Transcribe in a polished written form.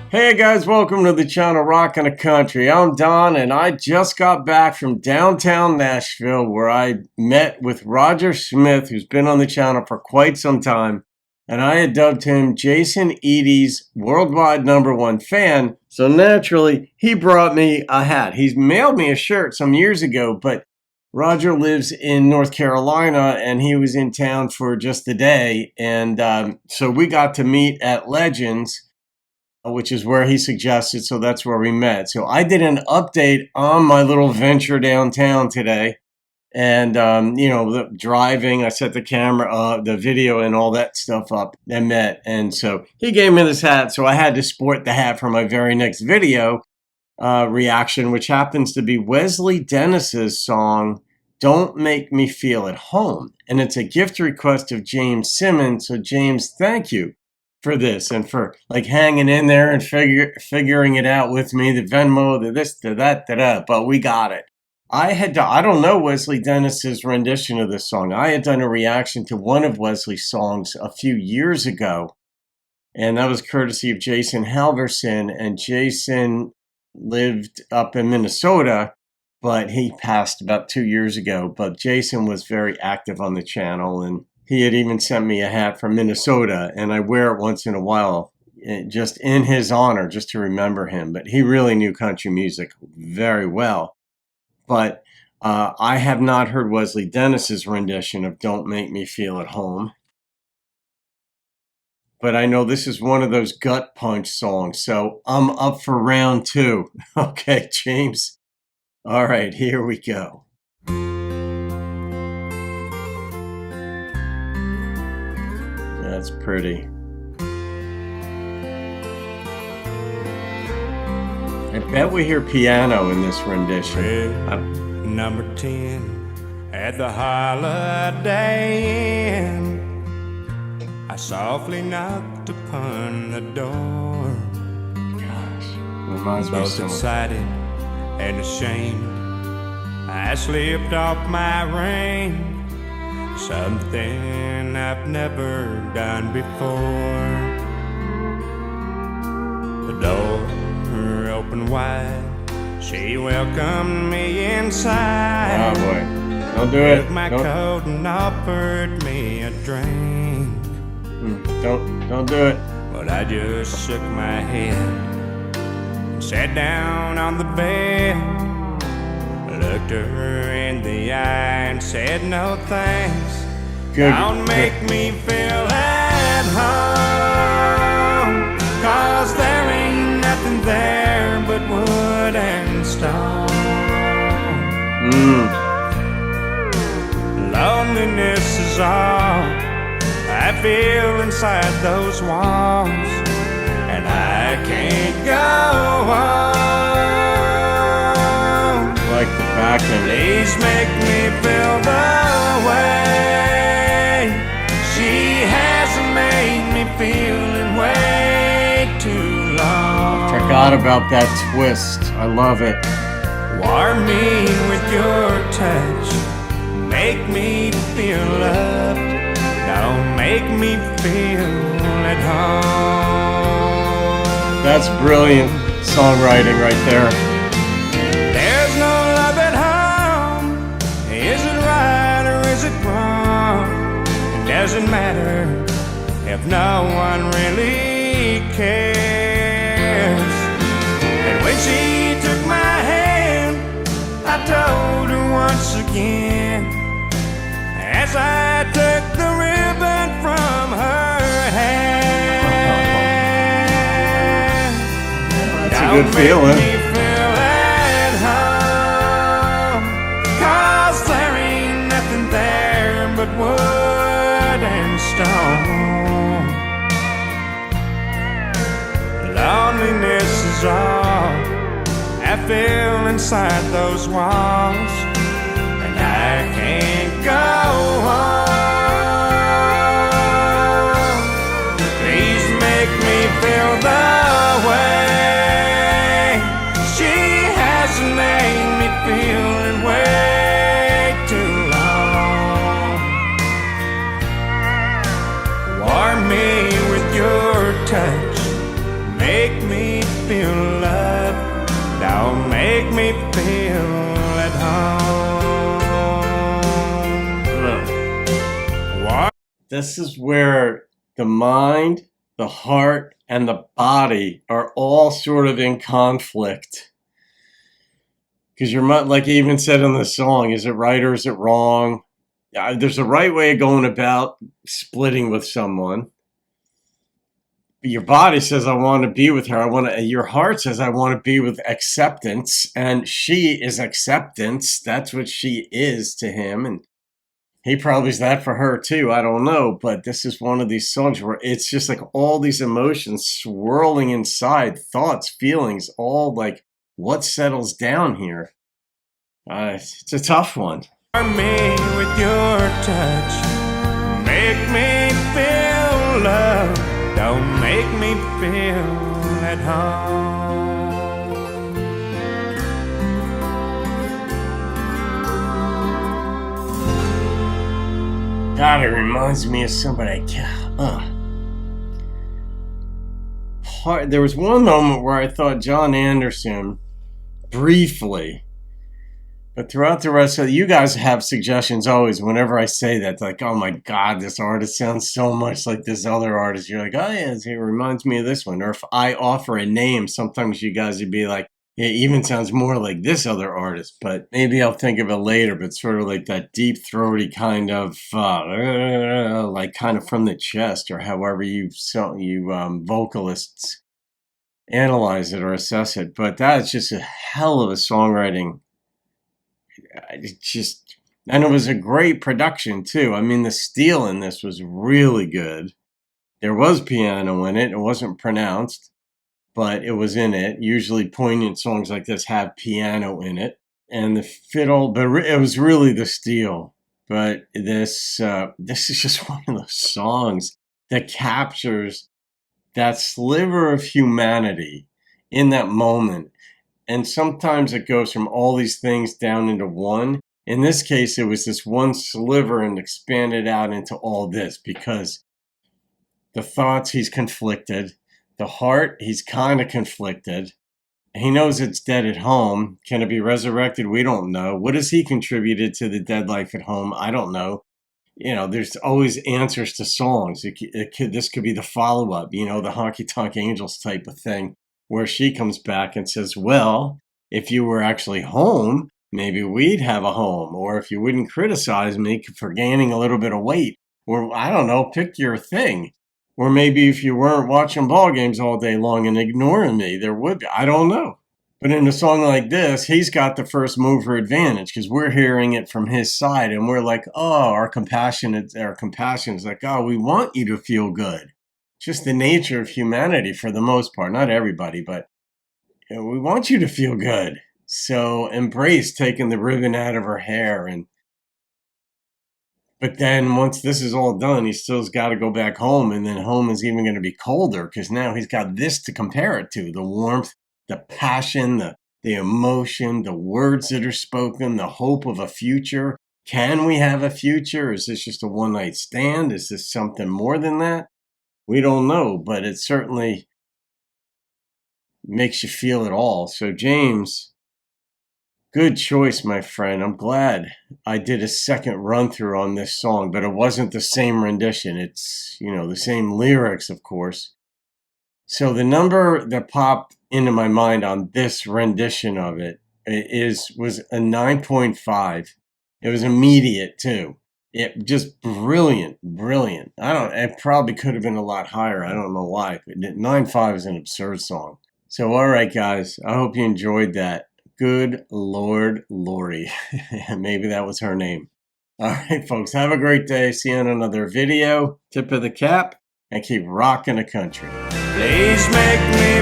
Hey guys, welcome to the channel Rockin' the Country. I'm Don and I just got back from downtown Nashville where I met with Roger Smith, who's been on the channel for quite some time. And I had dubbed him Jason Eady's worldwide #1 fan. So naturally, he brought me a hat. He's mailed me a shirt some years ago, but Roger lives in North Carolina and he was in town for just a day. And so we got to meet at Legends, which is where he suggested, so that's where we met. So I did an update on my little venture downtown today, and driving, I set the camera, the video and all that stuff up and met. And so he gave me this hat, so I had to sport the hat for my very next video reaction, which happens to be Wesley Dennis's song, Don't Make Me Feel at Home. And it's a gift request of James Simmons, so James, thank you for this and for like hanging in there and figuring it out with me, the Venmo, the this, the that, but we got it. I don't know Wesley Dennis's rendition of this song. I had done a reaction to one of Wesley's songs a few years ago, and that was courtesy of Jason Halverson, and Jason lived up in Minnesota, but he passed about 2 years ago. But Jason was very active on the channel, and he had even sent me a hat from Minnesota, and I wear it once in a while, just in his honor, just to remember him. But he really knew country music very well. But I have not heard Wesley Dennis's rendition of Don't Make Me Feel at Home. But I know this is one of those gut punch songs, so I'm up for round 2. Okay, James. All right, here we go. That's pretty. I bet we hear piano in this rendition. Number 10 at the Holiday Inn, I softly knocked upon the door. Gosh, reminds me both so excited and ashamed, I slipped off my ring. Something I've never done before. The door opened wide. She welcomed me inside. Oh boy, don't do it. Took my coat and offered me a drink. Don't do it. But I just shook my head and sat down on the bed. Looked her in the eye and said no thanks. Don't make me feel at home, 'cause there ain't nothing there but wood and stone. Loneliness is all I feel inside those walls, and I can't go on. Like the back end. Please make me feel the way she hasn't made me feel in way too long. Forgot about that twist. I love it. Warm me with your touch, make me feel loved. Don't make me feel at home. That's brilliant songwriting right there. There's no love at home. Is it right or is it wrong? It doesn't matter if no one really cares. And when she took my hand, I told her once again, as I took the ribbon from her hand. That's a good feeling. But wood and stone. Loneliness is all I feel inside those walls, and I can't go on. Please make me feel the way she has made me feel in way too long. Warm me with your touch, make me feel loved. Don't make me feel at home. What? This is where the mind, the heart, and the body are all sort of in conflict. Because you're like you even said in the song, is it right or is it wrong? There's a right way of going about splitting with someone. But your body says, I want to be with her. Your heart says, I want to be with acceptance. And she is acceptance. That's what she is to him. And he probably is that for her too. I don't know. But this is one of these songs where it's just like all these emotions swirling inside, thoughts, feelings, all like what settles down here. It's a tough one. Me with your touch, make me feel love. Don't make me feel at home. God, it reminds me of somebody. There was one moment where I thought John Anderson, briefly, but throughout the rest of you guys have suggestions always whenever I say that, like, oh my God, this artist sounds so much like this other artist. You're like, oh yeah, it reminds me of this one. Or if I offer a name, sometimes you guys would be like, it even sounds more like this other artist, but maybe I'll think of it later. But sort of like that deep throaty kind of, like kind of from the chest, or however you vocalists analyze it or assess it. But that's just a hell of a songwriting. And it was a great production too. I mean, the steel in this was really good. There was piano in it. It wasn't pronounced, but it was in it. Usually poignant songs like this have piano in it. And the fiddle, but it was really the steel. But this is just one of those songs that captures that sliver of humanity in that moment. And sometimes it goes from all these things down into one. In this case, it was this one sliver and expanded out into all this, because the thoughts, he's conflicted. The heart, he's kind of conflicted. He knows it's dead at home. Can it be resurrected? We don't know. What has he contributed to the dead life at home? I don't know. There's always answers to songs. This could be the follow-up, the Honky Tonk Angels type of thing, where she comes back and says, well, if you were actually home, maybe we'd have a home. Or if you wouldn't criticize me for gaining a little bit of weight, or I don't know, pick your thing. Or maybe if you weren't watching ball games all day long and ignoring me, there would be. I don't know. But in a song like this, he's got the first mover advantage, because we're hearing it from his side and we're like, oh, our compassion is like, oh, we want you to feel good. Just the nature of humanity for the most part, not everybody, but we want you to feel good. So embrace taking the ribbon out of her hair. But then once this is all done, he still's got to go back home, and then home is even going to be colder, because now he's got this to compare it to: the warmth, the passion, the emotion, the words that are spoken, the hope of a future. Can we have a future? Is this just a one-night stand? Is this something more than that? We don't know, but it certainly makes you feel it all. So James, good choice, my friend. I'm glad I did a second run through on this song, but it wasn't the same rendition. It's, the same lyrics, of course. So the number that popped into my mind on this rendition of it was a 9.5. It was immediate too. It just brilliant. It probably could have been a lot higher. I don't know why, but 9.5 is an absurd song. So, all right, guys, I hope you enjoyed that. Good Lord, Lori. Maybe that was her name. All right, folks, have a great day. See you on another video. Tip of the cap, and keep rocking the country. Please make me